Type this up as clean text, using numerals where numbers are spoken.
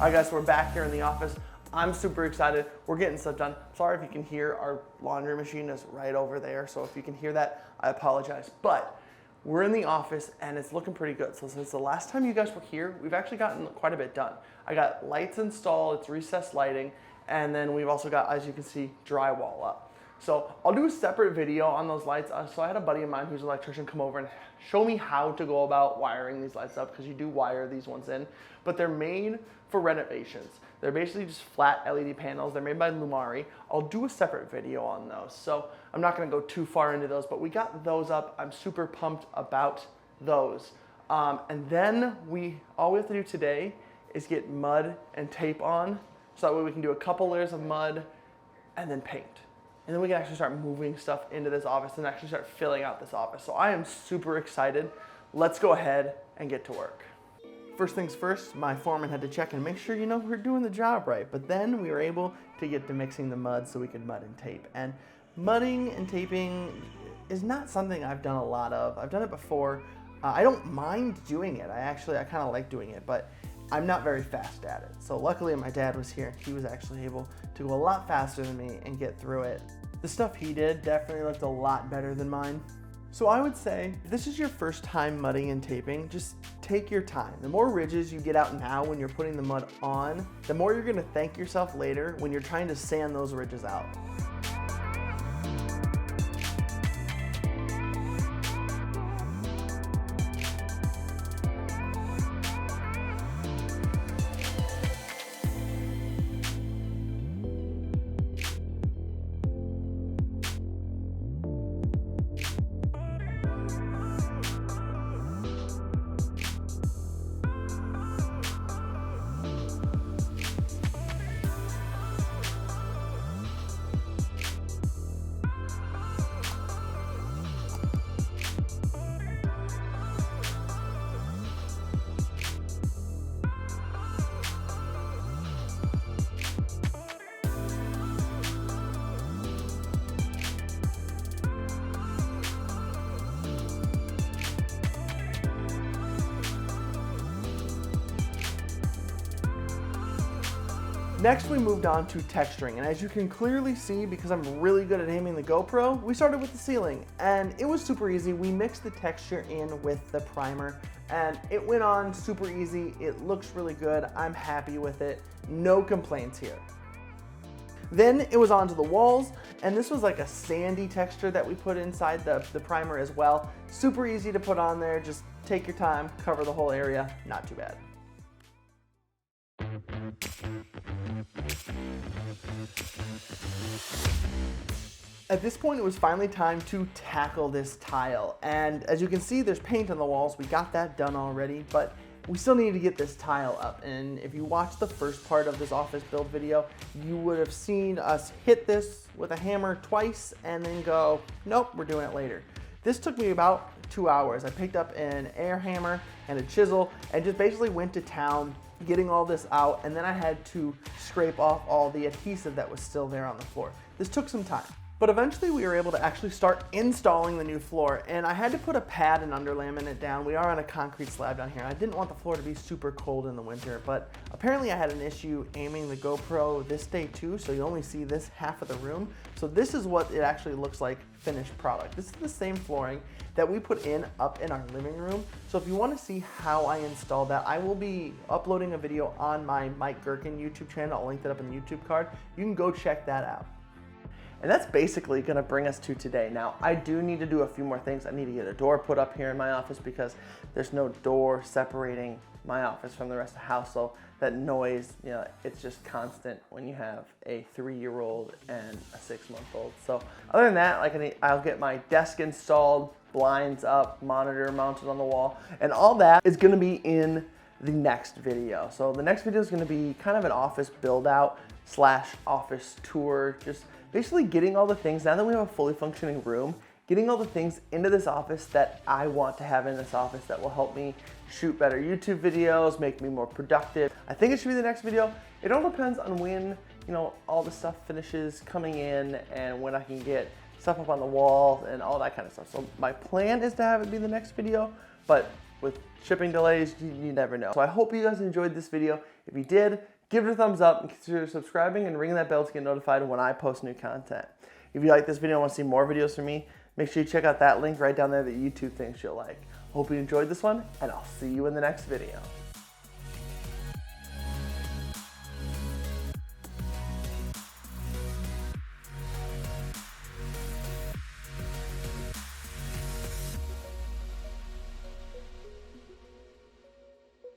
All right guys, so we're back here in the office. I'm super excited. We're getting stuff done. Sorry if you can hear our laundry machine is right over there. So if you can hear that, I apologize. But we're in the office and it's looking pretty good. So since the last time you guys were here, we've actually gotten quite a bit done. I got lights installed, it's recessed lighting. And then we've also got, as you can see, drywall up. So I'll do a separate video on those lights. So I had a buddy of mine who's an electrician come over and show me how to go about wiring these lights up, because you do wire these ones in, but they're made for renovations. They're basically just flat LED panels. They're made by Lumari. I'll do a separate video on those. So I'm not gonna go too far into those, but we got those up. I'm super pumped about those. And then all we have to do today is get mud and tape on, so that way we can do a couple layers of mud and then paint. And then we can actually start moving stuff into this office and actually start filling out this office. So I am super excited. Let's go ahead and get to work. First things first, my foreman had to check and make sure, we're doing the job right. But then we were able to get to mixing the mud so we could mud and tape. And mudding and taping is not something I've done a lot of. I've done it before. I don't mind doing it. I kind of like doing it, but I'm not very fast at it. So luckily my dad was here. He was actually able to go a lot faster than me and get through it. The stuff he did definitely looked a lot better than mine. So I would say, if this is your first time mudding and taping, just take your time. The more ridges you get out now when you're putting the mud on, the more you're gonna thank yourself later when you're trying to sand those ridges out. Next, we moved on to texturing, and as you can clearly see, because I'm really good at aiming the GoPro, we started with the ceiling, and it was super easy. We mixed the texture in with the primer, and it went on super easy. It looks really good. I'm happy with it. No complaints here. Then it was onto the walls, and this was like a sandy texture that we put inside the primer as well. Super easy to put on there. Just take your time, cover the whole area. Not too bad. At this point, it was finally time to tackle this tile. And as you can see, there's paint on the walls. We got that done already, but we still need to get this tile up. And if you watched the first part of this office build video, you would have seen us hit this with a hammer twice and then go, nope, we're doing it later. This took me about 2 hours. I picked up an air hammer and a chisel and just basically went to town getting all this out, and then I had to scrape off all the adhesive that was still there on the floor. This took some time. But eventually we were able to actually start installing the new floor, and I had to put a pad and underlayment it down. We are on a concrete slab down here. I didn't want the floor to be super cold in the winter, but apparently I had an issue aiming the GoPro this day too, so you only see this half of the room. So this is what it actually looks like finished product. This is the same flooring that we put up in our living room. So if you want to see how I installed that, I will be uploading a video on my Mike Gherkin YouTube channel. I'll link that up in the YouTube card. You can go check that out. And that's basically gonna bring us to today. Now, I do need to do a few more things. I need to get a door put up here in my office because there's no door separating my office from the rest of the house. So that noise, it's just constant when you have a 3-year-old and a 6-month-old. So other than that, I'll get my desk installed, blinds up, monitor mounted on the wall, and all that is gonna be in the next video. So the next video is gonna be kind of an office build out / office tour, just basically getting all the things, now that we have a fully functioning room, getting all the things into this office that I want to have in this office that will help me shoot better YouTube videos, make me more productive. I think it should be the next video. It all depends on when, all the stuff finishes coming in and when I can get stuff up on the wall and all that kind of stuff. So my plan is to have it be the next video, but with shipping delays, you never know. So I hope you guys enjoyed this video. If you did, give it a thumbs up and consider subscribing and ringing that bell to get notified when I post new content. If you like this video and want to see more videos from me, make sure you check out that link right down there that YouTube thinks you'll like. Hope you enjoyed this one, and I'll see you in the next video.